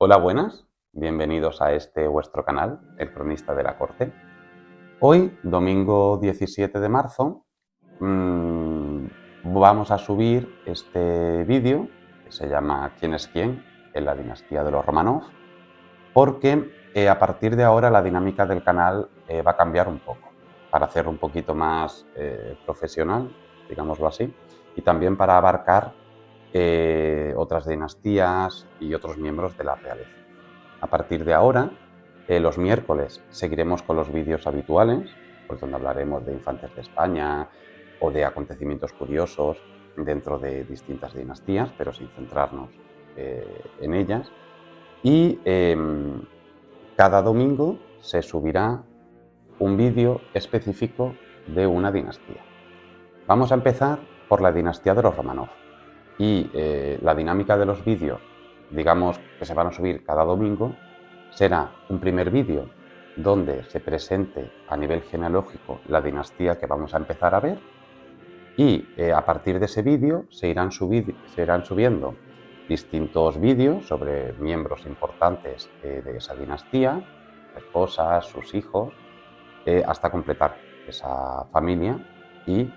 Hola, buenas. Bienvenidos a este vuestro canal, El Cronista de la Corte. Hoy, domingo 17 de marzo, vamos a subir este vídeo que se llama ¿Quién es quién? En la dinastía de los Romanov, porque a partir de ahora la dinámica del canal va a cambiar un poco, para hacerlo un poquito más profesional, digámoslo así, y también para abarcar otras dinastías y otros miembros de la realeza. A partir de ahora, los miércoles seguiremos con los vídeos habituales, pues donde hablaremos de infantes de España o de acontecimientos curiosos dentro de distintas dinastías, pero sin centrarnos en ellas. Y cada domingo se subirá un vídeo específico de una dinastía. Vamos a empezar por la dinastía de los Romanov. Y la dinámica de los vídeos, digamos que se van a subir cada domingo, será un primer vídeo donde se presente a nivel genealógico la dinastía que vamos a empezar a ver y a partir de ese vídeo se irán subiendo distintos vídeos sobre miembros importantes de esa dinastía, esposas, sus hijos, hasta completar esa familia y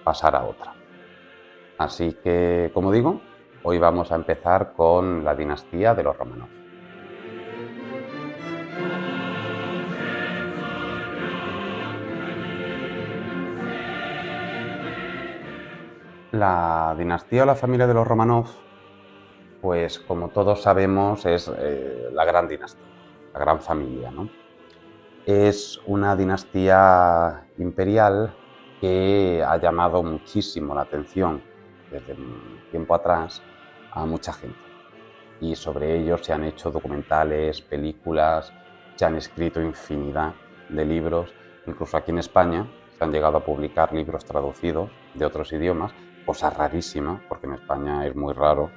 pasar a otra. Así que, como digo, hoy vamos a empezar con la dinastía de los Romanov. La dinastía o la familia de los Romanov, pues como todos sabemos, es la gran dinastía, la gran familia, ¿no? Es una dinastía imperial que ha llamado muchísimo la atención desde tiempo atrás a mucha gente. Y sobre ellos se han hecho documentales, películas, se han escrito infinidad de libros, incluso aquí en España se han llegado a publicar libros traducidos de otros idiomas, cosa rarísima, porque en España es muy raro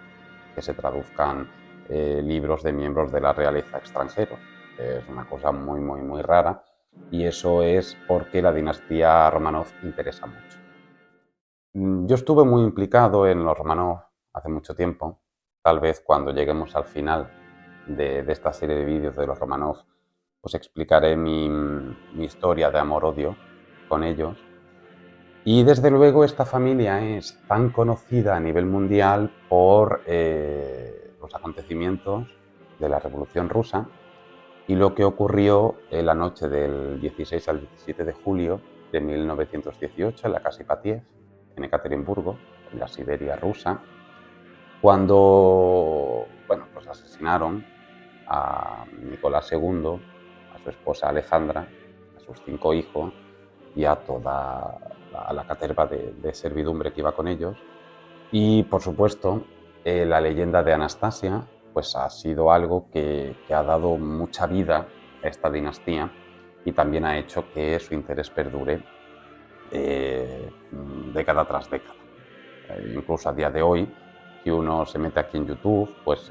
que se traduzcan libros de miembros de la realeza extranjeros. Es una cosa muy rara y eso es porque la dinastía Romanov interesa mucho. Yo estuve muy implicado en los Romanov hace mucho tiempo. Tal vez cuando lleguemos al final de esta serie de vídeos de los Romanov, os explicaré mi historia de amor-odio con ellos. Y desde luego esta familia es tan conocida a nivel mundial por los acontecimientos de la Revolución Rusa y lo que ocurrió en la noche del 16 al 17 de julio de 1918 en la Casa Ipatiev, en Ekaterimburgo, en la Siberia rusa, cuando pues asesinaron a Nicolás II, a su esposa Alejandra, a sus 5 hijos y a toda la caterva de servidumbre que iba con ellos. Y por supuesto, la leyenda de Anastasia pues ha sido algo que ha dado mucha vida a esta dinastía y también ha hecho que su interés perdure década tras década. Incluso a día de hoy, si uno se mete aquí en YouTube, pues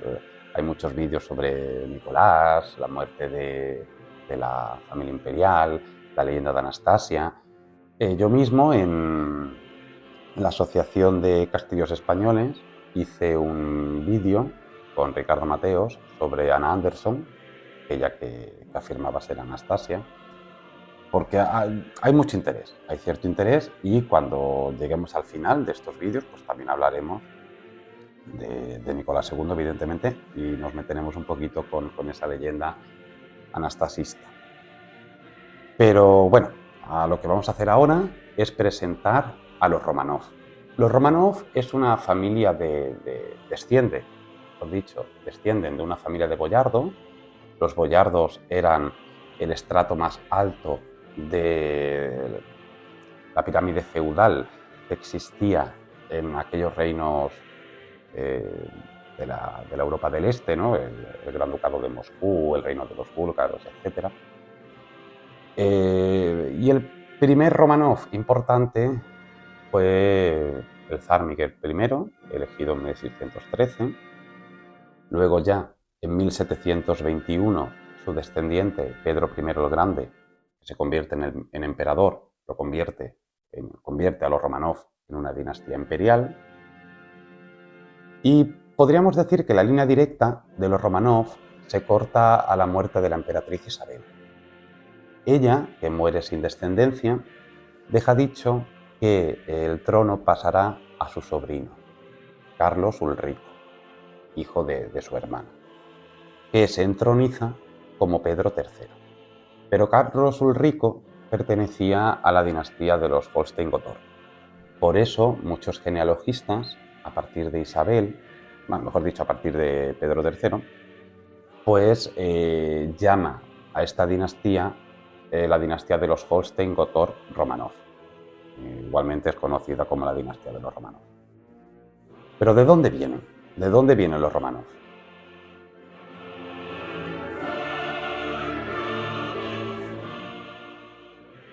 hay muchos vídeos sobre Nicolás, la muerte de la familia imperial, la leyenda de Anastasia. Yo mismo en la Asociación de Castillos Españoles hice un vídeo con Ricardo Mateos sobre Ana Anderson, ella que afirmaba ser Anastasia, porque hay mucho interés, hay cierto interés y cuando lleguemos al final de estos vídeos pues también hablaremos de Nicolás II, evidentemente, y nos meteremos un poquito con esa leyenda anastasista. Pero bueno, a lo que vamos a hacer ahora es presentar a los Romanov. Los Romanov es una familia descienden de una familia de boyardos. Los boyardos eran el estrato más alto de la pirámide feudal que existía en aquellos reinos de la Europa del Este, ¿no? El Gran Ducado de Moscú, el reino de los búlgaros, etc. Y el primer Romanov importante fue el zar Miguel I, elegido en 1613. Luego ya en 1721 su descendiente Pedro I el Grande, que se convierte en emperador, convierte a los Romanov en una dinastía imperial. Y podríamos decir que la línea directa de los Romanov se corta a la muerte de la emperatriz Isabel. Ella, que muere sin descendencia, deja dicho que el trono pasará a su sobrino, Carlos Ulrico, hijo de su hermana, que se entroniza como Pedro III. Pero Carlos Ulrico pertenecía a la dinastía de los Holstein-Gottorp. Por eso muchos genealogistas, a partir de Isabel, bueno, mejor dicho, a partir de Pedro III, pues llama a esta dinastía la dinastía de los Holstein-Gottorp-Romanov. Igualmente es conocida como la dinastía de los Romanov. Pero ¿de dónde vienen? ¿De dónde vienen los Romanov?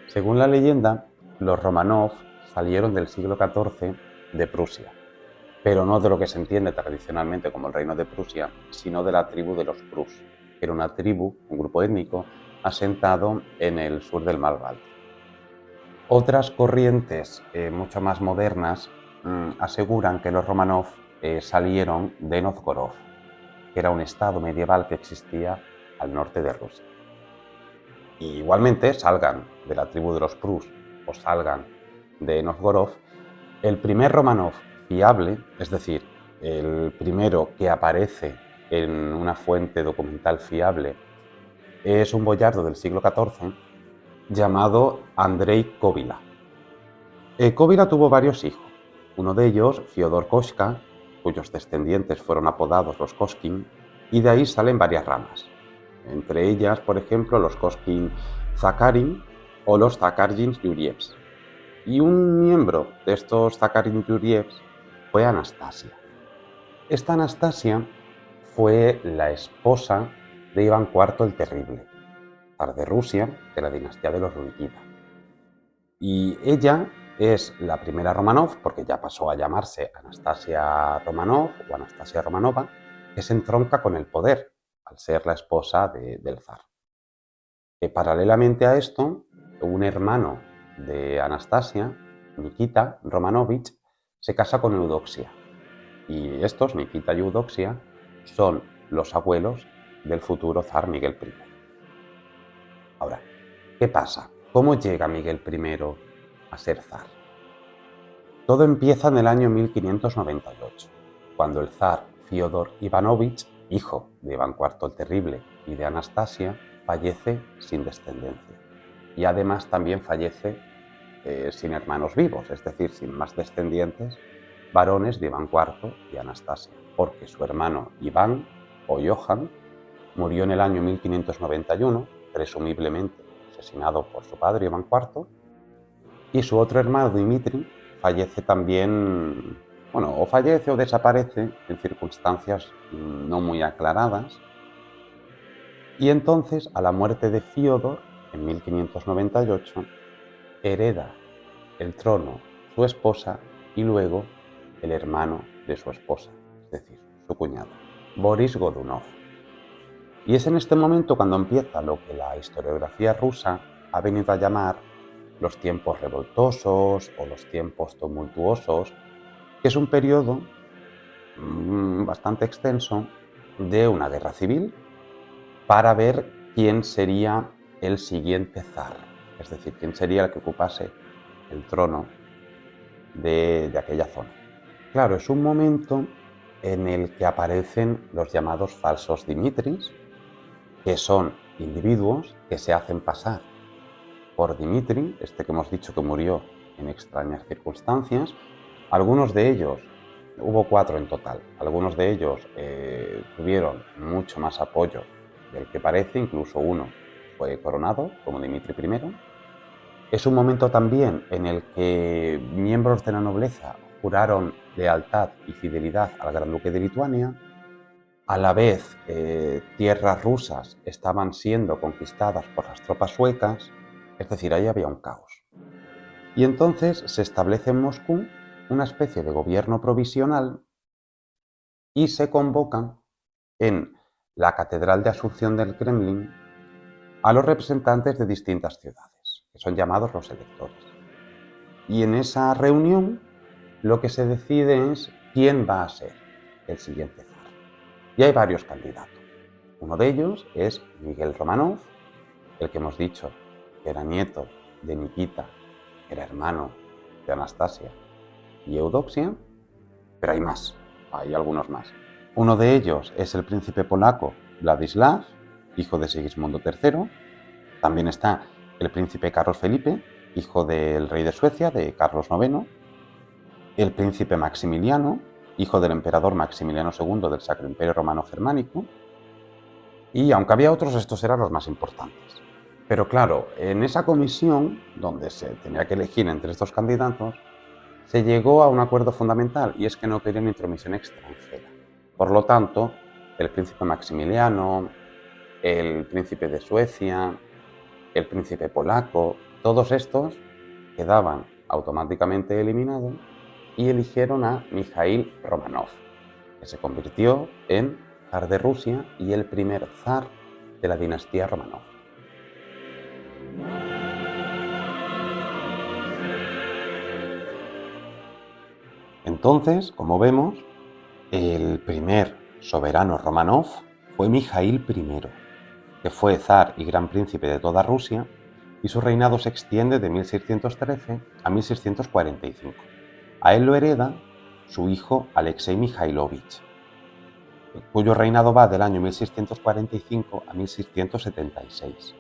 Según la leyenda, los Romanov salieron del siglo XIV de Prusia, pero no de lo que se entiende tradicionalmente como el reino de Prusia, sino de la tribu de los Prus, que era una tribu, un grupo étnico, asentado en el sur del mar Báltico. Otras corrientes mucho más modernas aseguran que los Romanov salieron de Novgorod, que era un estado medieval que existía al norte de Rusia. Y igualmente salgan de la tribu de los Prus o salgan de Novgorod, el primer Romanov fiable, es decir, el primero que aparece en una fuente documental fiable, es un boyardo del siglo XIV llamado Andrei Kobila. Kobila tuvo varios hijos, uno de ellos, Fyodor Koshka, cuyos descendientes fueron apodados los Koskin, y de ahí salen varias ramas, entre ellas, por ejemplo, los Koskin-Zakharin o los Zakharjin-Yurievs. Y un miembro de estos Zakharjin-Yurievs fue Anastasia. Esta Anastasia fue la esposa de Iván IV el Terrible, zar de Rusia, de la dinastía de los Rurikida. Y ella es la primera Romanov, porque ya pasó a llamarse Anastasia Romanov o Anastasia Romanova, que se entronca con el poder, al ser la esposa del zar. Paralelamente a esto, un hermano de Anastasia, Nikita Romanovich, se casa con Eudoxia. Y estos, Nikita y Eudoxia, son los abuelos del futuro zar Miguel I. Ahora, ¿qué pasa? ¿Cómo llega Miguel I a ser zar? Todo empieza en el año 1598, cuando el zar Fyodor Ivanovich, hijo de Iván IV el Terrible y de Anastasia, fallece sin descendencia. Y además también fallece sin hermanos vivos, es decir, sin más descendientes varones de Iván IV y Anastasia, porque su hermano Iván o Johann murió en el año 1591, presumiblemente asesinado por su padre Iván IV, y su otro hermano Dmitri fallece también, bueno, o fallece o desaparece en circunstancias no muy aclaradas. Y entonces, a la muerte de Fyodor, en 1598, hereda el trono su esposa y luego el hermano de su esposa, es decir, su cuñado, Boris Godunov. Y es en este momento cuando empieza lo que la historiografía rusa ha venido a llamar los tiempos revoltosos o los tiempos tumultuosos, que es un periodo bastante extenso de una guerra civil para ver quién sería el siguiente zar, es decir, quién sería el que ocupase el trono de aquella zona. Claro, es un momento en el que aparecen los llamados falsos Dimitris, que son individuos que se hacen pasar por Dmitri, este que hemos dicho que murió en extrañas circunstancias. Algunos de ellos, hubo 4 en total, algunos de ellos tuvieron mucho más apoyo del que parece, incluso uno fue coronado como Dmitri I. Es un momento también en el que miembros de la nobleza juraron lealtad y fidelidad al Gran Duque de Lituania. A la vez, tierras rusas estaban siendo conquistadas por las tropas suecas, es decir, ahí había un caos. Y entonces se establece en Moscú una especie de gobierno provisional y se convocan en la Catedral de Asunción del Kremlin a los representantes de distintas ciudades, que son llamados los electores. Y en esa reunión lo que se decide es quién va a ser el siguiente zar. Y hay varios candidatos. Uno de ellos es Miguel Romanov, el que hemos dicho que era nieto de Nikita, que era hermano de Anastasia y Eudoxia, pero hay más, hay algunos más. Uno de ellos es el príncipe polaco Vladislav, hijo de Sigismundo III. También está el príncipe Carlos Felipe, hijo del rey de Suecia, de Carlos IX. El príncipe Maximiliano, hijo del emperador Maximiliano II del Sacro Imperio Romano Germánico. Y aunque había otros, estos eran los más importantes. Pero claro, en esa comisión, donde se tenía que elegir entre estos candidatos, se llegó a un acuerdo fundamental, y es que no querían intromisión extranjera. Por lo tanto, el príncipe Maximiliano, el príncipe de Suecia, el príncipe polaco, todos estos quedaban automáticamente eliminados y eligieron a Mikhail Romanov, que se convirtió en zar de Rusia y el primer zar de la dinastía Romanov. Entonces, como vemos, el primer soberano Romanov fue Mijaíl I, que fue zar y gran príncipe de toda Rusia, y su reinado se extiende de 1613 a 1645. A él lo hereda su hijo Alexei Mikhailovich, cuyo reinado va del año 1645 a 1676.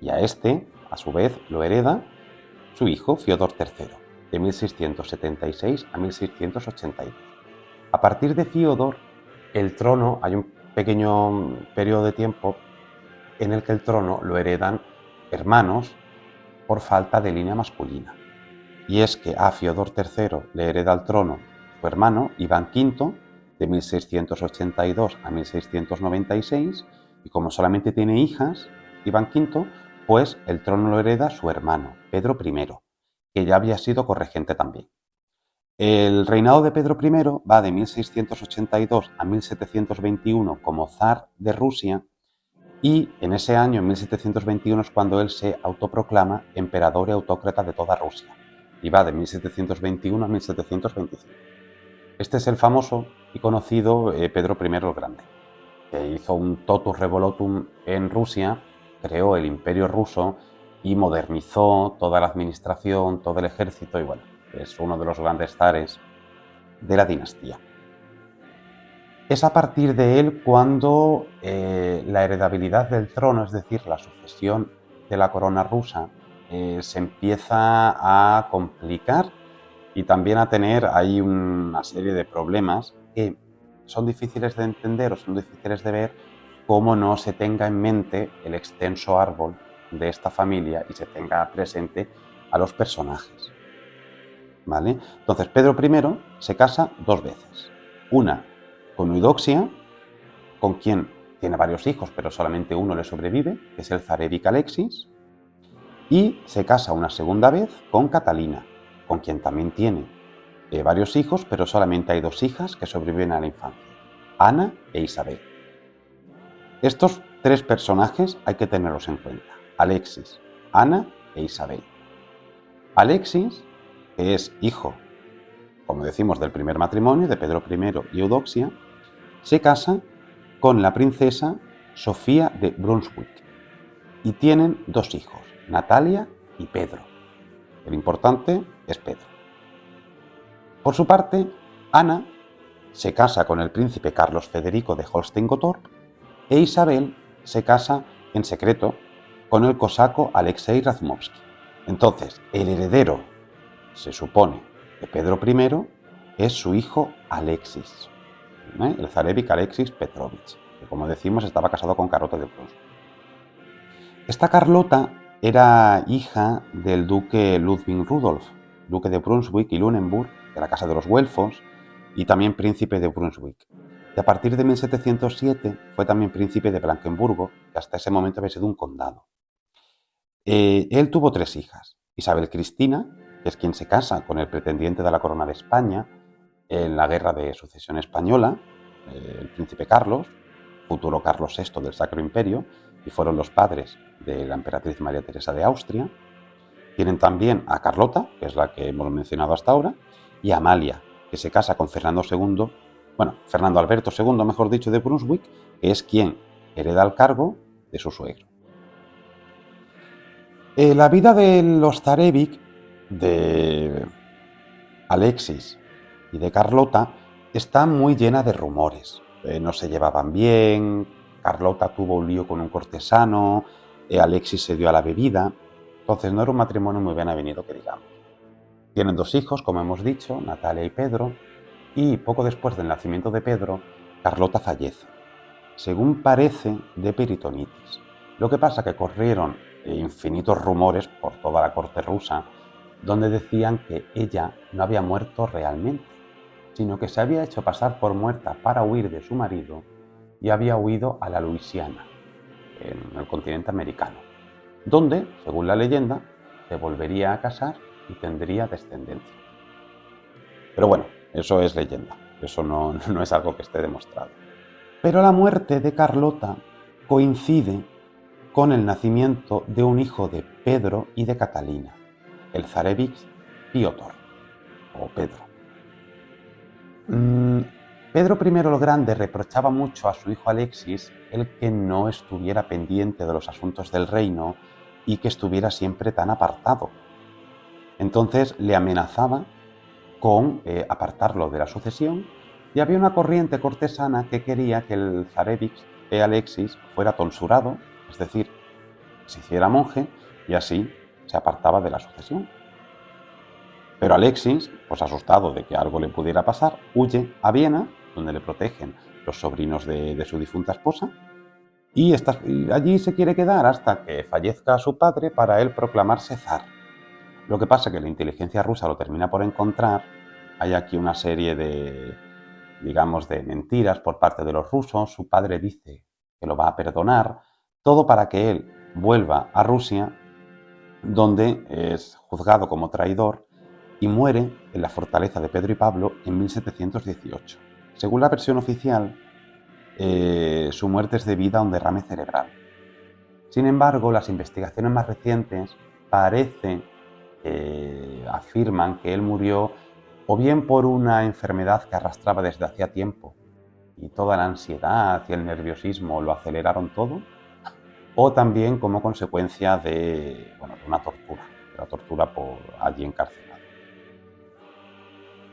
Y a este, a su vez, lo hereda su hijo Fiódor III, de 1676 a 1682. A partir de Fiódor, el trono, hay un pequeño periodo de tiempo en el que el trono lo heredan hermanos por falta de línea masculina. Y es que a Fiódor III le hereda el trono su hermano Iván V, de 1682 a 1696, y como solamente tiene hijas, Iván V, pues el trono lo hereda su hermano, Pedro I, que ya había sido corregente también. El reinado de Pedro I va de 1682 a 1721 como zar de Rusia, y en ese año, en 1721, es cuando él se autoproclama emperador y autócrata de toda Rusia, y va de 1721 a 1725. Este es el famoso y conocido Pedro I el Grande, que hizo un totus revolutum en Rusia, creó el imperio ruso y modernizó toda la administración, todo el ejército, y bueno, es uno de los grandes zares de la dinastía. Es a partir de él cuando la heredabilidad del trono, es decir, la sucesión de la corona rusa, se empieza a complicar y también a tener ahí una serie de problemas que son difíciles de entender o son difíciles de ver, como no se tenga en mente el extenso árbol de esta familia y se tenga presente a los personajes. ¿Vale? Entonces, Pedro I se casa dos veces. Una con Eudoxia, con quien tiene varios hijos, pero solamente uno le sobrevive, que es el zarévic Alexis, y se casa una segunda vez con Catalina, con quien también tiene varios hijos, pero solamente hay dos hijas que sobreviven a la infancia, Ana e Isabel. Estos tres personajes hay que tenerlos en cuenta: Alexis, Ana e Isabel. Alexis, que es hijo, como decimos, del primer matrimonio de Pedro I y Eudoxia, se casa con la princesa Sofía de Brunswick y tienen dos hijos, Natalia y Pedro. El importante es Pedro. Por su parte, Ana se casa con el príncipe Carlos Federico de Holstein-Gottorp e Isabel se casa en secreto con el cosaco Alexei Razumovsky. Entonces, el heredero, se supone, de Pedro I es su hijo Alexis, el zarévic Alexis Petrovich, que, como decimos, estaba casado con Carlota de Brunswick. Esta Carlota era hija del duque Ludwig Rudolf, duque de Brunswick y Lunenburg, de la casa de los Güelfos, y también príncipe de Brunswick. Y a partir de 1707 fue también príncipe de Blankenburgo, que hasta ese momento había sido un condado. Él tuvo tres hijas: Isabel Cristina, que es quien se casa con el pretendiente de la corona de España en la guerra de sucesión española, el príncipe Carlos, futuro Carlos VI del Sacro Imperio, y fueron los padres de la emperatriz María Teresa de Austria. Tienen también a Carlota, que es la que hemos mencionado hasta ahora, y a Amalia, que se casa con Fernando Alberto II, mejor dicho, de Brunswick, que es quien hereda el cargo de su suegro. La vida de los Zarevic, de Alexis y de Carlota, está muy llena de rumores. No se llevaban bien, Carlota tuvo un lío con un cortesano, Alexis se dio a la bebida. Entonces no era un matrimonio muy bien avenido, que digamos. Tienen 2 hijos, como hemos dicho, Natalia y Pedro, y poco después del nacimiento de Pedro, Carlota fallece, según parece de peritonitis. Lo que pasa que corrieron infinitos rumores por toda la corte rusa, donde decían que ella no había muerto realmente, sino que se había hecho pasar por muerta para huir de su marido y había huido a la Luisiana, en el continente americano, donde, según la leyenda, se volvería a casar y tendría descendencia. Pero bueno, eso es leyenda, eso no es algo que esté demostrado. Pero la muerte de Carlota coincide con el nacimiento de un hijo de Pedro y de Catalina, el zarevich Piotr, o Pedro. Pedro I el Grande reprochaba mucho a su hijo Alexis el que no estuviera pendiente de los asuntos del reino y que estuviera siempre tan apartado. Entonces le amenazaba con apartarlo de la sucesión, y había una corriente cortesana que quería que el zarevich Alexis fuera tonsurado, es decir, se hiciera monje y así se apartaba de la sucesión. Pero Alexis, pues asustado de que algo le pudiera pasar, huye a Viena, donde le protegen los sobrinos de su difunta esposa, y allí se quiere quedar hasta que fallezca su padre para él proclamarse zar. Lo que pasa es que la inteligencia rusa lo termina por encontrar. Hay aquí una serie de, digamos, de mentiras por parte de los rusos. Su padre dice que lo va a perdonar, todo para que él vuelva a Rusia, donde es juzgado como traidor y muere en la fortaleza de Pedro y Pablo en 1718. Según la versión oficial, su muerte es debida a un derrame cerebral. Sin embargo, las investigaciones más recientes afirman que él murió o bien por una enfermedad que arrastraba desde hacía tiempo y toda la ansiedad y el nerviosismo lo aceleraron todo, o también como consecuencia de una tortura, la tortura por allí encarcelado.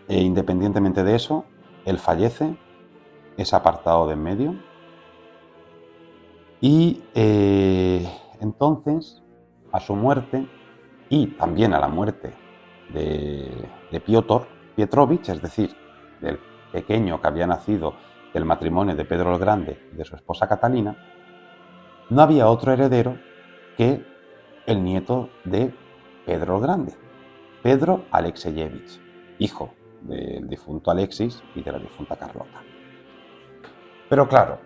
Independientemente de eso, él fallece, es apartado de en medio y entonces, a su muerte y también a la muerte de Piotr Pietrovich, es decir, del pequeño que había nacido del matrimonio de Pedro el Grande y de su esposa Catalina, no había otro heredero que el nieto de Pedro el Grande, Pedro Alexeyevich, hijo del difunto Alexis y de la difunta Carlota. Pero claro,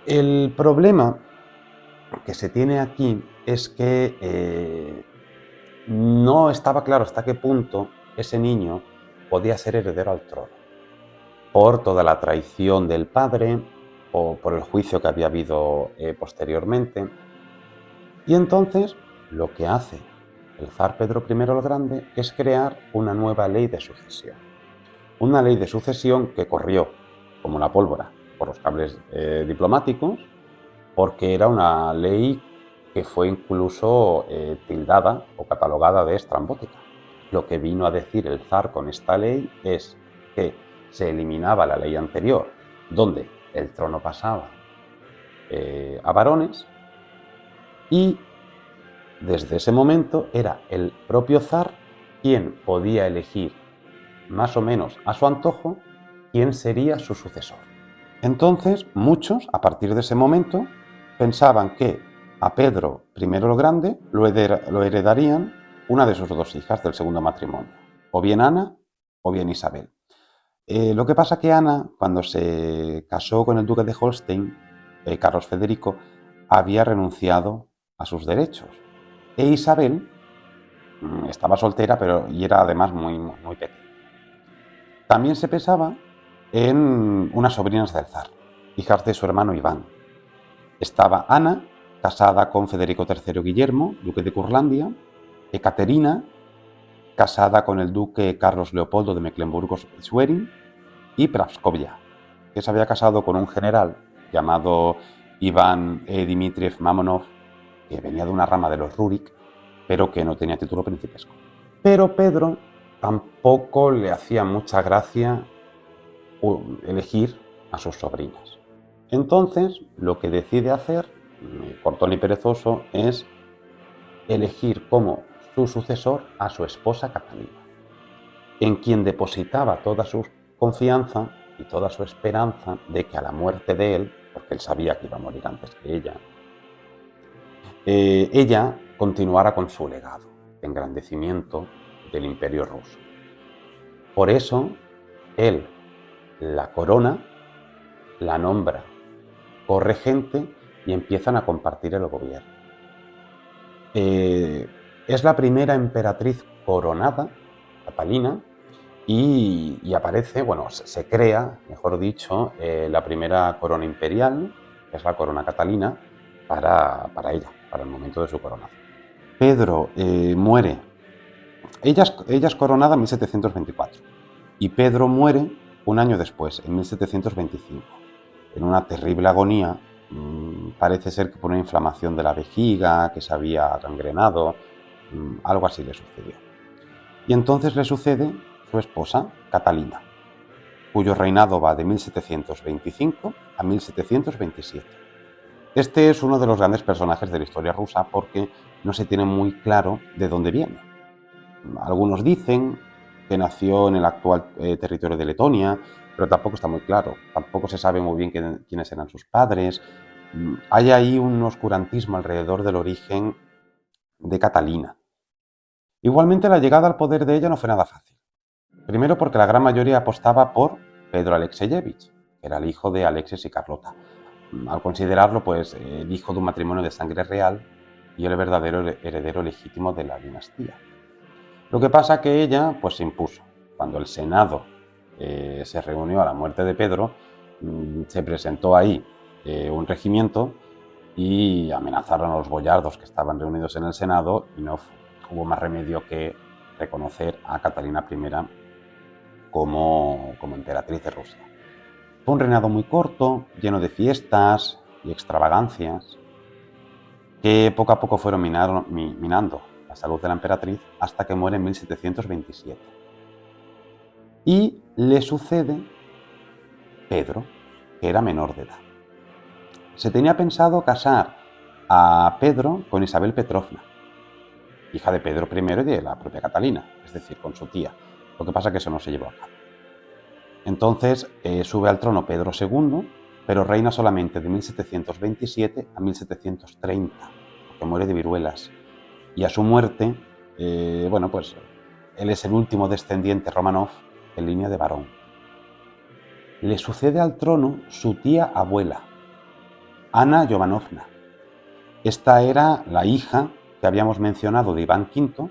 el problema que se tiene aquí es que no estaba claro hasta qué punto ese niño podía ser heredero al trono, por toda la traición del padre o por el juicio que había habido posteriormente. Y entonces lo que hace el zar Pedro I el Grande es crear una nueva ley de sucesión. Una ley de sucesión que corrió como la pólvora por los cables diplomáticos, porque era una ley que fue incluso tildada o catalogada de estrambótica. Lo que vino a decir el zar con esta ley es que se eliminaba la ley anterior, donde el trono pasaba a varones, y desde ese momento era el propio zar quien podía elegir más o menos a su antojo quién sería su sucesor. Entonces, muchos, a partir de ese momento, pensaban que a Pedro I el Grande lo heredarían una de sus 2 hijas del segundo matrimonio, o bien Ana o bien Isabel. Lo que pasa que Ana, cuando se casó con el duque de Holstein, Carlos Federico, había renunciado a sus derechos. E Isabel estaba soltera, y era además muy, muy pequeña. También se pensaba en unas sobrinas del zar, hijas de su hermano Iván. Estaba Ana, casada con Federico III Guillermo, duque de Curlandia, Ekaterina, casada con el duque Carlos Leopoldo de Mecklemburgo-Schwerin, y Praskovia, que se había casado con un general llamado Iván Dmitriev Mamonov, que venía de una rama de los Rurik, pero que no tenía título principesco. Pero Pedro tampoco le hacía mucha gracia elegir a sus sobrinas. Entonces, lo que decide hacer, cortón y perezoso, es elegir como su sucesor a su esposa Catalina, en quien depositaba toda su confianza y toda su esperanza de que a la muerte de él, porque él sabía que iba a morir antes que ella continuara con su legado de engrandecimiento del Imperio ruso. Por eso, él la corona, la nombra corregente y empiezan a compartir el gobierno. Es la primera emperatriz coronada, Catalina, y aparece, bueno, se crea, mejor dicho, la primera corona imperial, que es la corona catalina, para ella, para el momento de su coronación. Pedro muere, ella es coronada en 1724, y Pedro muere un año después, en 1725, en una terrible agonía. Parece ser que por una inflamación de la vejiga, que se había gangrenado, algo así le sucedió. Y entonces le sucede su esposa, Catalina, cuyo reinado va de 1725 a 1727. Este es uno de los grandes personajes de la historia rusa porque no se tiene muy claro de dónde viene. Algunos dicen que nació en el actual territorio de Letonia, pero tampoco está muy claro. Tampoco se sabe muy bien quiénes eran sus padres. Hay ahí un oscurantismo alrededor del origen de Catalina. Igualmente, la llegada al poder de ella no fue nada fácil. Primero porque la gran mayoría apostaba por Pedro Alexeyevich, que era el hijo de Alexis y Carlota. Al considerarlo, pues, el hijo de un matrimonio de sangre real y el verdadero heredero legítimo de la dinastía. Lo que pasa que ella, pues, se impuso. Cuando el Senado se reunió a la muerte de Pedro, se presentó ahí un regimiento y amenazaron a los boyardos que estaban reunidos en el Senado y no hubo más remedio que reconocer a Catalina I como emperatriz de Rusia. Fue un reinado muy corto, lleno de fiestas y extravagancias, que poco a poco fueron minando la salud de la emperatriz hasta que muere en 1727. Y le sucede Pedro, que era menor de edad. Se tenía pensado casar a Pedro con Isabel Petrovna, hija de Pedro I y de la propia Catalina, es decir, con su tía. Lo que pasa es que eso no se llevó a cabo. Entonces sube al trono Pedro II, pero reina solamente de 1727 a 1730, porque muere de viruelas. Y a su muerte, bueno, pues él es el último descendiente Romanov en línea de varón. Le sucede al trono su tía abuela, Ana Jovanovna. Esta era la hija que habíamos mencionado de Iván V,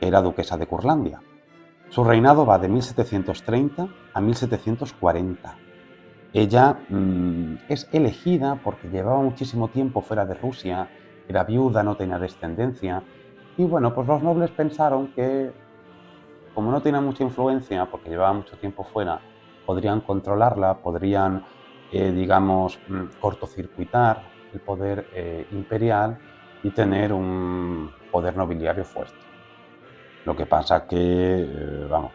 que era duquesa de Curlandia. Su reinado va de 1730 a 1740. Ella es elegida porque llevaba muchísimo tiempo fuera de Rusia, era viuda, no tenía descendencia, y bueno, pues los nobles pensaron que, como no tenía mucha influencia, porque llevaba mucho tiempo fuera, podrían controlarla, podrían, digamos, cortocircuitar el poder imperial y tener un poder nobiliario fuerte. Lo que pasa que, vamos,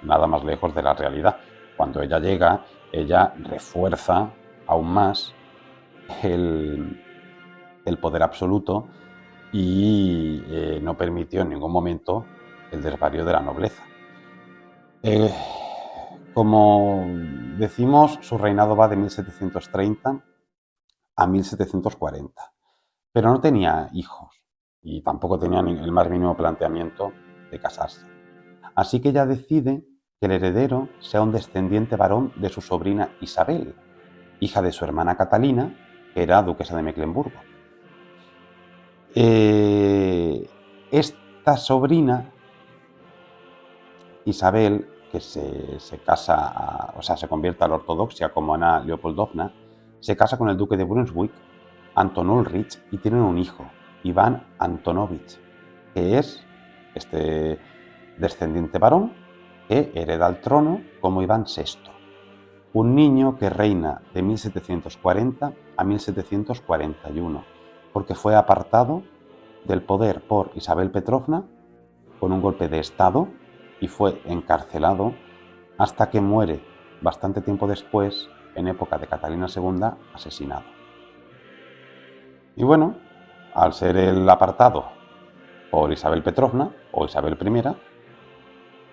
nada más lejos de la realidad. Cuando ella llega, ella refuerza aún más el poder absoluto y no permitió en ningún momento el desvarío de la nobleza. Como decimos, su reinado va de 1730 a 1740, pero no tenía hijos y tampoco tenía el más mínimo planteamiento de casarse. Así que ella decide que el heredero sea un descendiente varón de su sobrina Isabel, hija de su hermana Catalina, que era duquesa de Mecklemburgo. Esta sobrina, Isabel, que se casa, o sea, se convierte a la ortodoxia como Ana Leopoldovna, se casa con el duque de Brunswick, Anton Ulrich, y tienen un hijo, Iván Antonovich, que es este descendiente varón que hereda el trono como Iván VI. un niño que reina de 1740 a 1741, porque fue apartado del poder por Isabel Petrovna con un golpe de estado y fue encarcelado hasta que muere bastante tiempo después, en época de Catalina II, asesinado. Y bueno, al ser el apartado por Isabel Petrovna o Isabel I,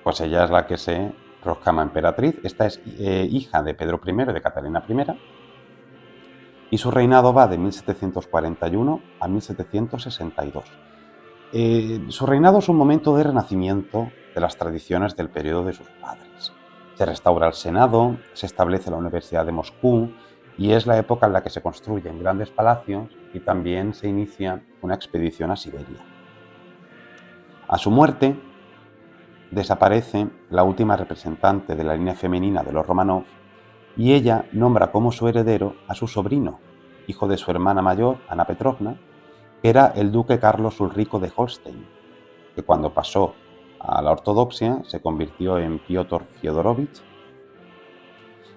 pues ella es la que se proclama emperatriz. Esta es hija de Pedro I y de Catalina I, y su reinado va de 1741 a 1762. Su reinado es un momento de renacimiento de las tradiciones del periodo de sus padres. Se restaura el Senado, se establece la Universidad de Moscú y es la época en la que se construyen grandes palacios y también se inicia una expedición a Siberia. A su muerte desaparece la última representante de la línea femenina de los Romanov y ella nombra como su heredero a su sobrino, hijo de su hermana mayor, Ana Petrovna, que era el duque Carlos Ulrico de Holstein, que cuando pasó a la ortodoxia se convirtió en Piotr Fyodorovich,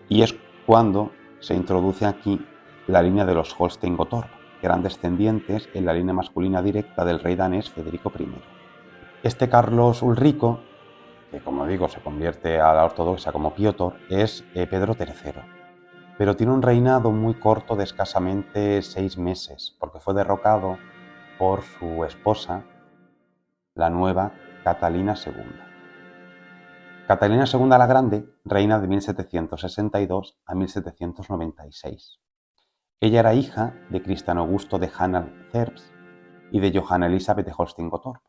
y es cuando se introduce aquí la línea de los Holstein-Gottorp, que eran descendientes en la línea masculina directa del rey danés Federico I. Este Carlos Ulrico, que como digo se convierte a la ortodoxia como Piotr, es Pedro III, pero tiene un reinado muy corto de escasamente 6 meses, porque fue derrocado por su esposa, la nueva Catalina II. Catalina II la Grande reina de 1762 a 1796. Ella era hija de Cristian Augusto de Hanau-Zerbst y de Johanna Elisabeth de Holstein-Gottorp.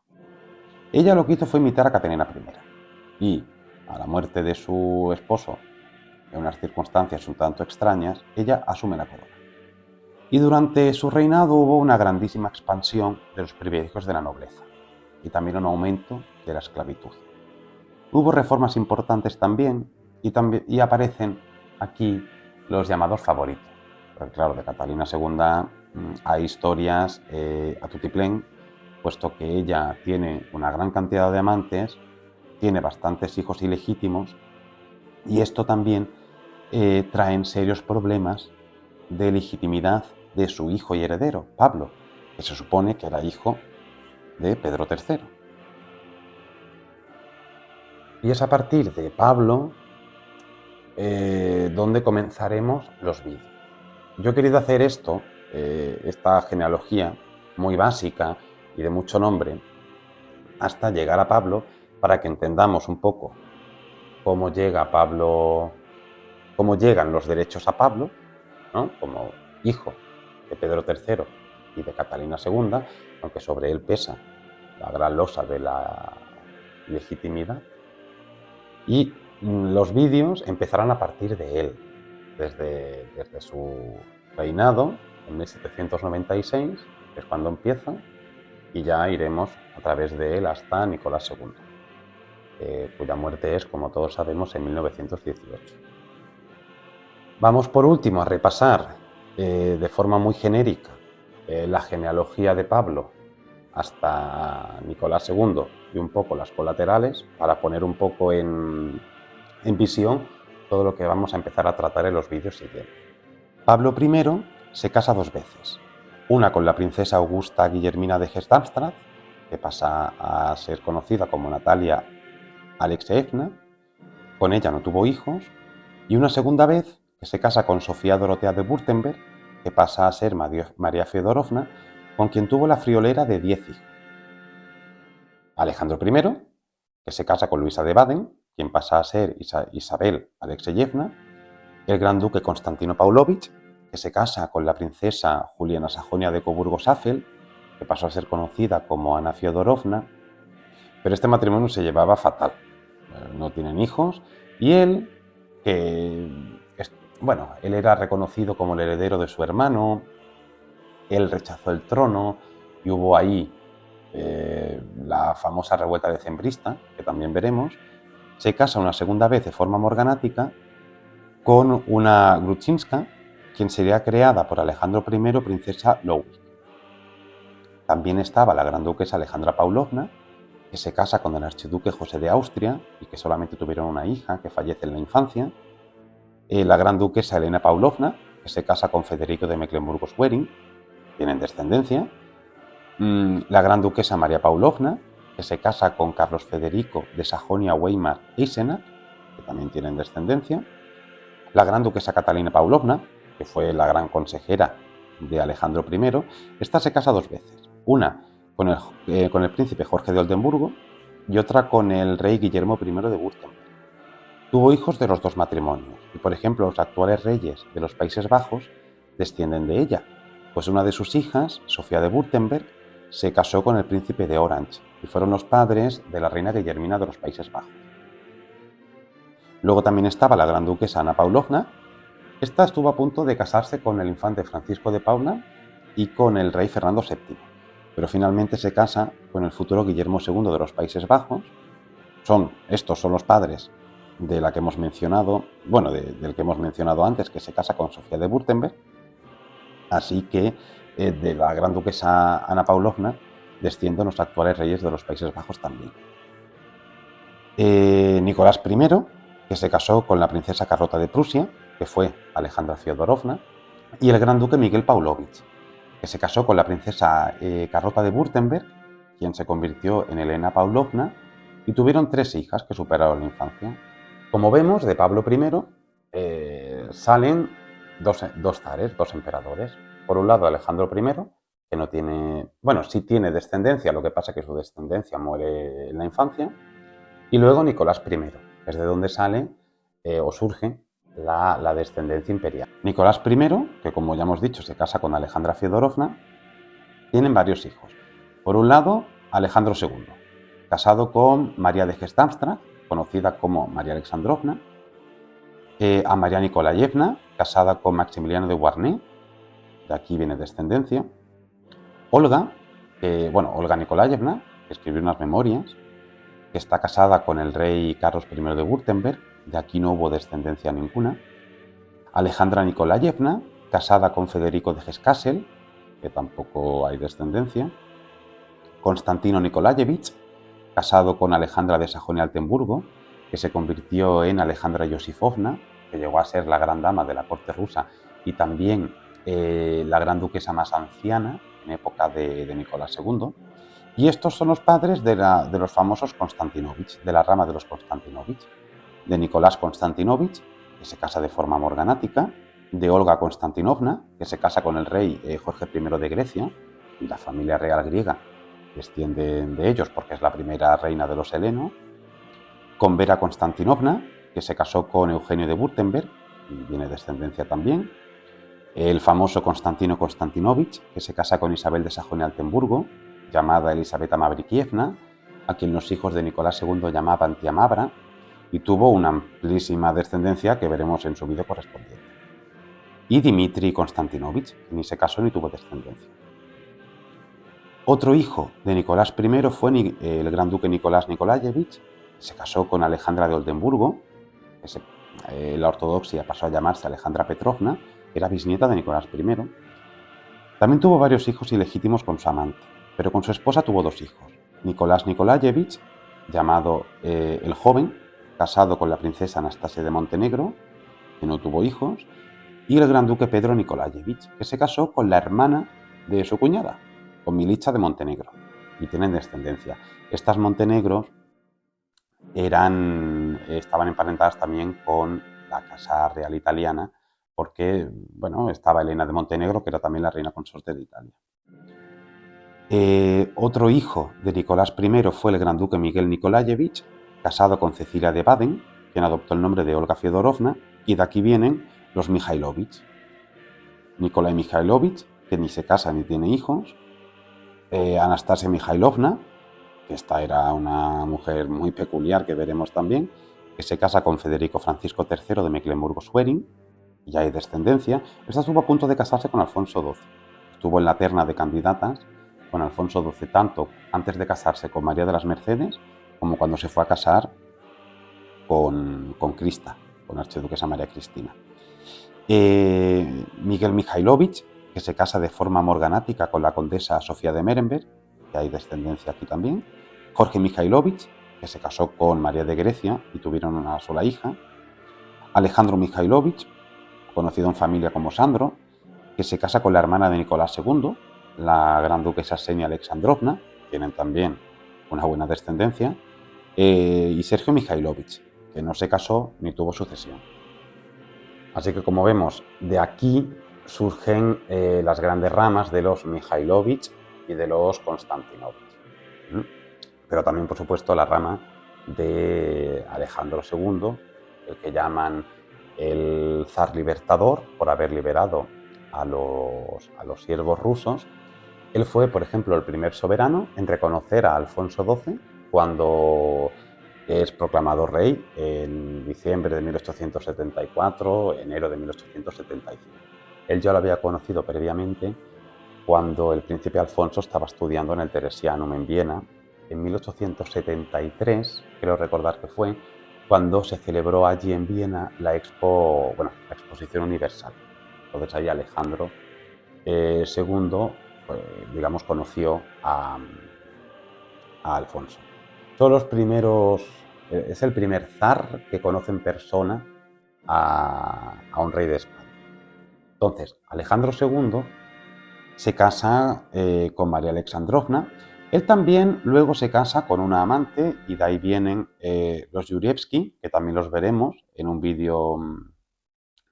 Ella lo que hizo fue imitar a Catalina I y, a la muerte de su esposo, en unas circunstancias un tanto extrañas, ella asume la corona. Y durante su reinado hubo una grandísima expansión de los privilegios de la nobleza y también un aumento de la esclavitud. Hubo reformas importantes también y aparecen aquí los llamados favoritos. Porque claro, de Catalina II hay historias a tutiplén, puesto que ella tiene una gran cantidad de amantes, tiene bastantes hijos ilegítimos y esto también trae serios problemas de legitimidad de su hijo y heredero, Pablo, que se supone que era hijo de Pedro III. Y es a partir de Pablo donde comenzaremos los vídeos. Yo he querido hacer esto, esta genealogía muy básica y de mucho nombre, hasta llegar a Pablo, para que entendamos un poco cómo llega Pablo, cómo llegan los derechos a Pablo, ¿no? Como hijo de Pedro III y de Catalina II, aunque sobre él pesa la gran losa de la legitimidad. Y los vídeos empezarán a partir de él, desde su reinado en 1796, que es cuando empieza, y ya iremos a través de él hasta Nicolás II, cuya muerte es, como todos sabemos, en 1918. Vamos por último a repasar de forma muy genérica la genealogía de Pablo hasta Nicolás II y un poco las colaterales, para poner un poco en visión todo lo que vamos a empezar a tratar en los vídeos siguientes. Pablo I se casa 2 veces, una con la princesa Augusta Guillermina de Hesse-Darmstadt, que pasa a ser conocida como Natalia Alexeyevna. Con ella no tuvo hijos, y una segunda vez que se casa con Sofía Dorotea de Württemberg, que pasa a ser María Feodorovna, con quien tuvo la friolera de 10 hijos. Alejandro I, que se casa con Luisa de Baden, quien pasa a ser Isabel Alexeyevna. El gran duque Constantino Pavlovich, que se casa con la princesa Juliana Sajonia de Coburgo-Safel, que pasó a ser conocida como Ana Fyodorovna, pero este matrimonio se llevaba fatal. No tienen hijos y él, él era reconocido como el heredero de su hermano, él rechazó el trono y hubo ahí la famosa revuelta decembrista, que también veremos. Se casa una segunda vez de forma morganática con una Grudzinska, quien sería creada por Alejandro I princesa Ludwig. También estaba la gran duquesa Alejandra Pavlovna, que se casa con el archiduque José de Austria y que solamente tuvieron una hija que fallece en la infancia. La gran duquesa Elena Pavlovna, que se casa con Federico de Mecklemburgo-Schwerin, tienen descendencia. La gran duquesa María Pavlovna, que se casa con Carlos Federico de Sajonia-Weimar-Eisenach, que también tienen descendencia. La gran duquesa Catalina Pavlovna, que fue la gran consejera de Alejandro I, esta se casa dos veces. Una con el príncipe Jorge de Oldenburgo y otra con el rey Guillermo I de Württemberg. Tuvo hijos de los dos matrimonios y, por ejemplo, los actuales reyes de los Países Bajos descienden de ella, pues una de sus hijas, Sofía de Württemberg, se casó con el príncipe de Orange y fueron los padres de la reina Guillermina de los Países Bajos. Luego también estaba la gran duquesa Ana Pavlovna. Esta estuvo a punto de casarse con el infante Francisco de Paula y con el rey Fernando VII, pero finalmente se casa con el futuro Guillermo II de los Países Bajos. Estos son los padres de la que hemos mencionado, del que hemos mencionado antes, que se casa con Sofía de Württemberg. Así que de la gran duquesa Ana Pavlovna descienden los actuales reyes de los Países Bajos también. Nicolás I, que se casó con la princesa Carlota de Prusia, que fue Alejandra Fyodorovna, y el gran duque Miguel Pavlovich, que se casó con la princesa Carlota de Württemberg, quien se convirtió en Elena Pavlovna, y tuvieron tres hijas que superaron la infancia. Como vemos, de Pablo I salen dos zares, dos emperadores. Por un lado, Alejandro I, que no tiene, sí tiene descendencia, lo que pasa es que su descendencia muere en la infancia. Y luego Nicolás I, que es de donde sale o surge la descendencia imperial. Nicolás I, que como ya hemos dicho se casa con Alejandra Fyodorovna, tienen varios hijos. Por un lado, Alejandro II, casado con María de Hesse-Darmstadt, conocida como María Alexandrovna, a María Nikolayevna, casada con Maximiliano de Beauharnais, de aquí viene descendencia. Olga, Olga Nikolayevna, que escribió unas memorias, que está casada con el rey Carlos I de Württemberg, de aquí no hubo descendencia ninguna. Alejandra Nikolayevna, casada con Federico de Hesse-Kassel, que tampoco hay descendencia. Constantino Nikolayevich, casado con Alejandra de Sajonia-Altenburgo, que se convirtió en Alejandra Yosifovna, que llegó a ser la gran dama de la corte rusa y también la gran duquesa más anciana en época de Nicolás II. Y estos son los padres de los famosos Konstantinovich, de la rama de los Konstantinovich, de Nicolás Konstantinovich, que se casa de forma morganática, de Olga Konstantinovna, que se casa con el rey Jorge I de Grecia, y la familia real griega desciende de ellos porque es la primera reina de los helenos, con Vera Konstantinovna, que se casó con Eugenio de Württemberg, y viene descendencia también, el famoso Constantino Konstantinovich, que se casa con Isabel de Sajonia-Altenburgo, llamada Elisabetta Mavrikievna, a quien los hijos de Nicolás II llamaban tía Mavra, y tuvo una amplísima descendencia que veremos en su vídeo correspondiente. Y Dmitri Konstantinovich, que ni se casó ni tuvo descendencia. Otro hijo de Nicolás I fue el gran duque Nicolás Nikolayevich, que se casó con Alejandra de Oldenburgo, que la ortodoxia pasó a llamarse Alejandra Petrovna, era bisnieta de Nicolás I. También tuvo varios hijos ilegítimos con su amante, pero con su esposa tuvo dos hijos. Nicolás Nikolayevich, llamado el Joven, casado con la princesa Anastasia de Montenegro, que no tuvo hijos, y el gran duque Pedro Nikolayevich, que se casó con la hermana de su cuñada, con Milicha de Montenegro, y tienen descendencia. Estas Montenegros estaban emparentadas también con la Casa Real Italiana, porque estaba Elena de Montenegro, que era también la reina consorte de Italia. Otro hijo de Nicolás I fue el gran duque Miguel Nikolayevich, casado con Cecilia de Baden, quien adoptó el nombre de Olga Fyodorovna, y de aquí vienen los Mikhailovich. Nikolai Mikhailovich, que ni se casa ni tiene hijos, Anastasia Mikhailovna, que esta era una mujer muy peculiar que veremos también, que se casa con Federico Francisco III de Mecklemburgo-Schwerin, y hay descendencia. Esta estuvo a punto de casarse con Alfonso XII. Estuvo en la terna de candidatas con Alfonso XII, tanto antes de casarse con María de las Mercedes, como cuando se fue a casar con Krista, con la archiduquesa María Cristina. Miguel Mikhailovich, que se casa de forma morganática con la condesa Sofía de Merenberg, que hay descendencia aquí también. Jorge Mikhailovich, que se casó con María de Grecia y tuvieron una sola hija. Alejandro Mikhailovich, conocido en familia como Sandro, que se casa con la hermana de Nicolás II, la gran duquesa Xenia Alexandrovna, tienen también una buena descendencia, y Sergio Mikhailovich, que no se casó ni tuvo sucesión. Así que, como vemos, de aquí surgen las grandes ramas de los Mikhailovich y de los Konstantinovich. Pero también, por supuesto, la rama de Alejandro II, el que llaman el zar libertador, por haber liberado a los siervos rusos. Él fue, por ejemplo, el primer soberano en reconocer a Alfonso XII cuando es proclamado rey en diciembre de 1874, enero de 1875. Él ya lo había conocido previamente cuando el príncipe Alfonso estaba estudiando en el Theresianum en Viena. En 1873, creo recordar que fue, cuando se celebró allí en Viena la Exposición Universal. Entonces ahí Alejandro II, digamos, conoció a Alfonso. Son los primeros, es el primer zar que conoce en persona a un rey de España. Entonces, Alejandro II se casa con María Alexandrovna. Él también luego se casa con una amante y de ahí vienen los Yurievsky, que también los veremos en un vídeo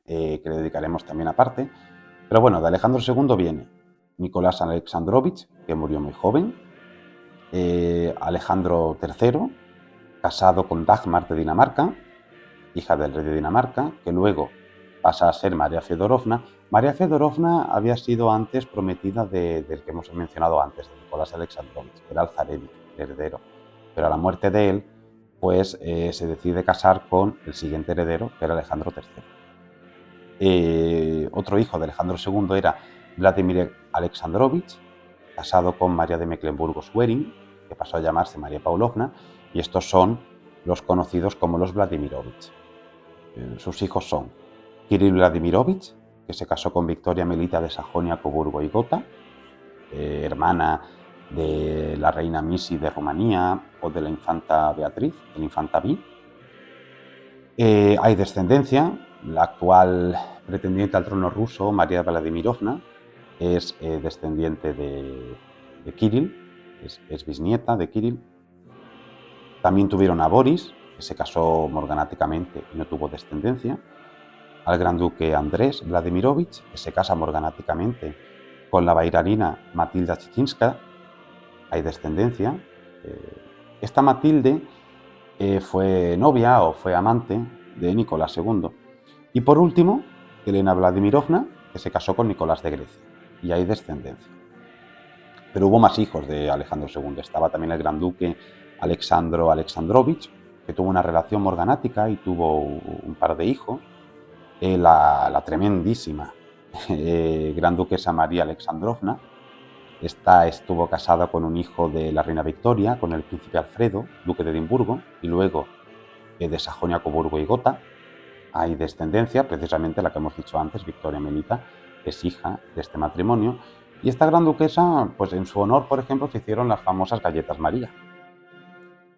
que le dedicaremos también aparte. Pero bueno, de Alejandro II viene Nicolás Alexandrovich, que murió muy joven, Alejandro III, casado con Dagmar de Dinamarca, hija del rey de Dinamarca, que luego pasa a ser María Feodorovna. María Feodorovna había sido antes prometida del que hemos mencionado antes, de Nicolás Alexandrovich, que era el zarevich, el heredero. Pero a la muerte de él, pues se decide casar con el siguiente heredero, que era Alejandro III. Otro hijo de Alejandro II era Vladimir Alexandrovich, casado con María de Mecklemburgo-Schwerin, que pasó a llamarse María Paulovna, y estos son los conocidos como los Vladimirovich. Sus hijos son Kirill Vladimirovich, que se casó con Victoria Melita de Sajonia, Coburgo y Gotha, hermana de la reina Misi de Rumanía o de la infanta Beatriz, de la infanta Vi. Hay descendencia. La actual pretendiente al trono ruso, María Vladimirovna, es descendiente de Kirill, es bisnieta de Kirill. También tuvieron a Boris, que se casó morganáticamente y no tuvo descendencia. Al gran duque Andrés Vladimirovich, que se casa morganáticamente con la bailarina Matilda Chichinska. Hay descendencia. Esta Matilde fue novia o fue amante de Nicolás II. Y por último, Elena Vladimirovna, que se casó con Nicolás de Grecia. Y hay descendencia. Pero hubo más hijos de Alejandro II. Estaba también el gran duque Alexandro Alexandrovich, que tuvo una relación morganática y tuvo un par de hijos. La tremendísima gran duquesa María Alexandrovna. Esta estuvo casada con un hijo de la reina Victoria, con el príncipe Alfredo, duque de Edimburgo, y luego de Sajonia, Coburgo y Gotha. Hay descendencia, precisamente la que hemos dicho antes, Victoria Melita, es hija de este matrimonio. Y esta gran duquesa, pues en su honor, por ejemplo, se hicieron las famosas galletas María.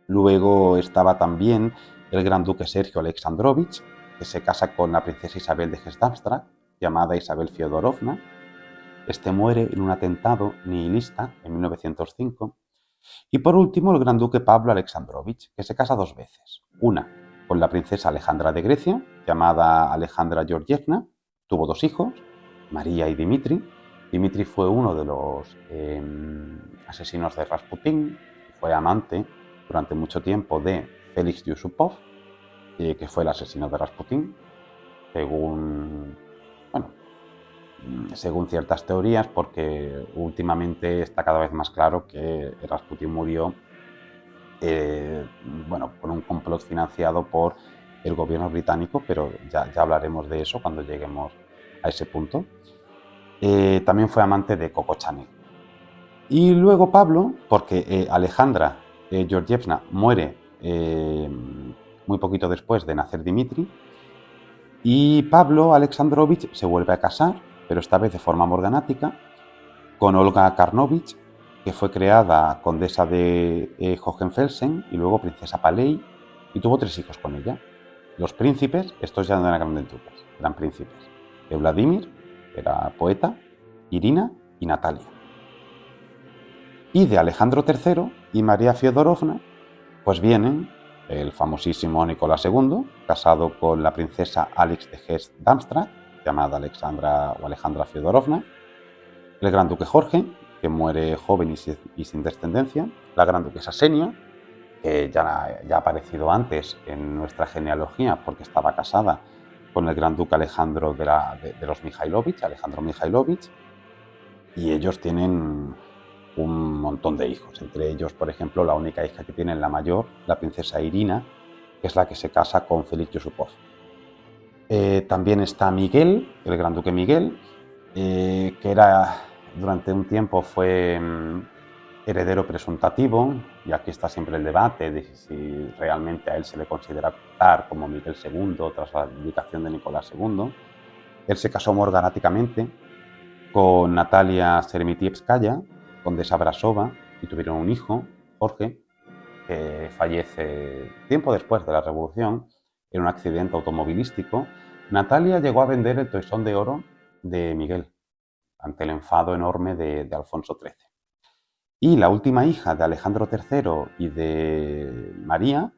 Luego estaba también el gran duque Sergio Alexandrovich, que se casa con la princesa Isabel de Hesse-Darmstadt, llamada Isabel Feodorovna. Este muere en un atentado nihilista en 1905. Y por último, el gran duque Pablo Alexandrovich, que se casa dos veces. Una con la princesa Alejandra de Grecia, llamada Alejandra Georgievna. Tuvo dos hijos, María y Dimitri. Dimitri fue uno de los asesinos de Rasputín, fue amante durante mucho tiempo de Félix Yusupov, que fue el asesino de Rasputín, según ciertas teorías, porque últimamente está cada vez más claro que Rasputín murió por un complot financiado por el gobierno británico, pero ya hablaremos de eso cuando lleguemos a ese punto. También fue amante de Coco Chanel. Y luego Pablo, porque Alejandra Georgievna muere muy poquito después de nacer Dimitri, y Pablo Alexandrovich se vuelve a casar, pero esta vez de forma morganática, con Olga Karnovich, que fue creada condesa de Hohenfelsen y luego princesa Paley, y tuvo tres hijos con ella. Los príncipes, estos ya no eran grandes duques, eran príncipes. De Vladimir, era poeta, Irina y Natalia. Y de Alejandro III y María Feodorovna, pues vienen el famosísimo Nicolás II, casado con la princesa Alix de Hesse-Darmstadt, llamada Alexandra o Alejandra Feodorovna, el gran duque Jorge, que muere joven y sin descendencia, la gran duquesa Xenia, que ya ha aparecido antes en nuestra genealogía porque estaba casada con el gran duque Alejandro de los Mikhailovich, Alejandro Mikhailovich, y ellos tienen un montón de hijos, entre ellos, por ejemplo, la única hija que tienen, la mayor, la princesa Irina, que es la que se casa con Félix Yusupov. También está Miguel, el gran duque Miguel, que durante un tiempo fue heredero presuntativo, y aquí está siempre el debate de si realmente a él se le considera como Miguel II tras la abdicación de Nicolás II. Él se casó morganáticamente con Natalia Seremitievskaya, condesa Brasova, y tuvieron un hijo, Jorge, que fallece tiempo después de la Revolución en un accidente automovilístico. Natalia llegó a vender el toisón de oro de Miguel ante el enfado enorme de Alfonso XIII. Y la última hija de Alejandro III y de María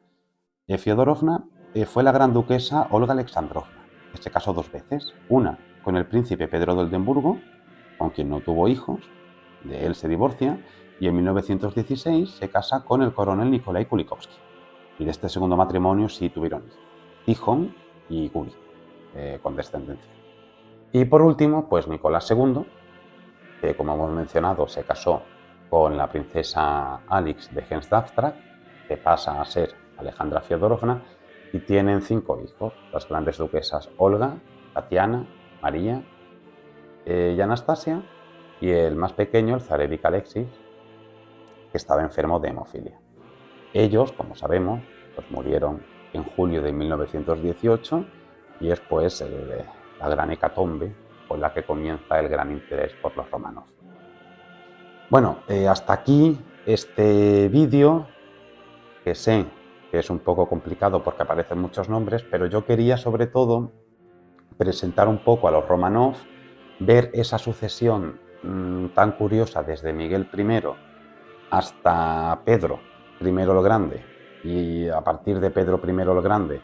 Feodorovna fue la gran duquesa Olga Alexandrovna, que se casó dos veces, una con el príncipe Pedro de Oldenburgo, con quien no tuvo hijos, de él se divorcia, y en 1916 se casa con el coronel Nikolai Kulikovsky. Y de este segundo matrimonio sí tuvieron hijos, Tijón y Guri, con descendencia. Y por último, pues Nicolás II, que como hemos mencionado se casó con la princesa Alix de Hesse-Darmstadt, que pasa a ser Alejandra Feodorovna, y tienen 5 hijos, las grandes duquesas Olga, Tatiana, María y Anastasia, y el más pequeño, el zarevich Alexis, que estaba enfermo de hemofilia. Ellos, como sabemos, pues murieron en julio de 1918, y es pues la gran hecatombe con la que comienza el gran interés por los Romanov. Bueno, hasta aquí este vídeo, que sé que es un poco complicado porque aparecen muchos nombres, pero yo quería sobre todo presentar un poco a los Romanov, ver esa sucesión tan curiosa desde Miguel I hasta Pedro I el Grande, y a partir de Pedro I el Grande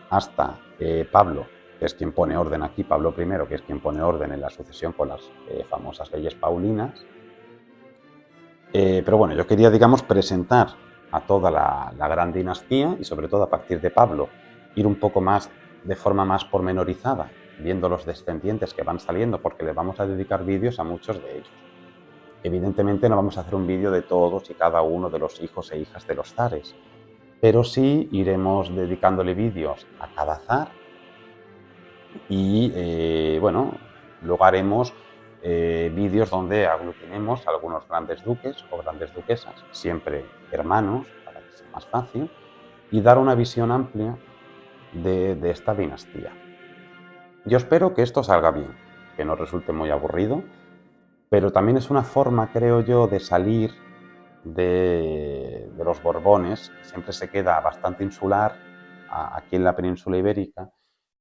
hasta Pablo, que es quien pone orden aquí, Pablo I, que es quien pone orden en la sucesión con las famosas leyes paulinas. Pero bueno, yo quería, digamos, presentar a toda la gran dinastía, y sobre todo a partir de Pablo, ir un poco más de forma más pormenorizada, viendo los descendientes que van saliendo, porque le vamos a dedicar vídeos a muchos de ellos. Evidentemente no vamos a hacer un vídeo de todos y cada uno de los hijos e hijas de los zares, pero sí iremos dedicándole vídeos a cada zar, y bueno, luego haremos vídeos donde aglutinemos a algunos grandes duques o grandes duquesas, siempre hermanos, para que sea más fácil, y dar una visión amplia de esta dinastía. Yo espero que esto salga bien, que no resulte muy aburrido, pero también es una forma, creo yo, de salir de los Borbones, que siempre se queda bastante insular aquí en la península ibérica,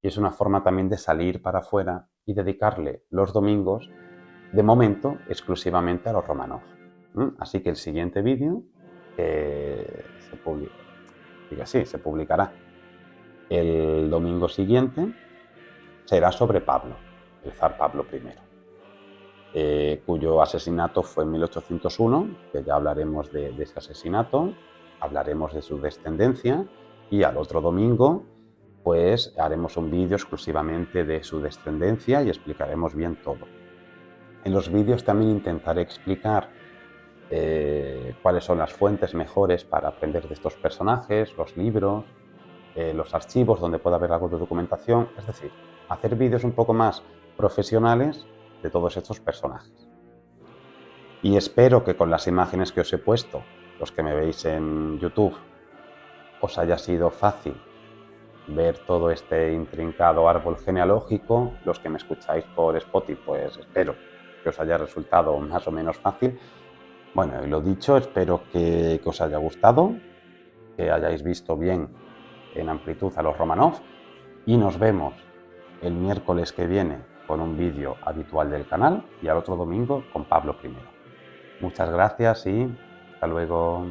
y es una forma también de salir para afuera y dedicarle los domingos, de momento, exclusivamente a los Romanov. Así que el siguiente vídeo se publicará el domingo siguiente, será sobre Pablo, el zar Pablo I, cuyo asesinato fue en 1801, que ya hablaremos de ese asesinato, hablaremos de su descendencia, y al otro domingo pues haremos un vídeo exclusivamente de su descendencia y explicaremos bien todo. En los vídeos también intentaré explicar cuáles son las fuentes mejores para aprender de estos personajes, los libros, los archivos donde pueda haber algo de documentación, es decir, hacer vídeos un poco más profesionales de todos estos personajes. Y espero que con las imágenes que os he puesto, los que me veis en YouTube, os haya sido fácil ver todo este intrincado árbol genealógico. Los que me escucháis por Spotify, pues espero que os haya resultado más o menos fácil. Bueno, y lo dicho, espero que os haya gustado, que hayáis visto bien en amplitud a los Romanov, y nos vemos el miércoles que viene con un vídeo habitual del canal y al otro domingo con Pablo I. Muchas gracias y hasta luego.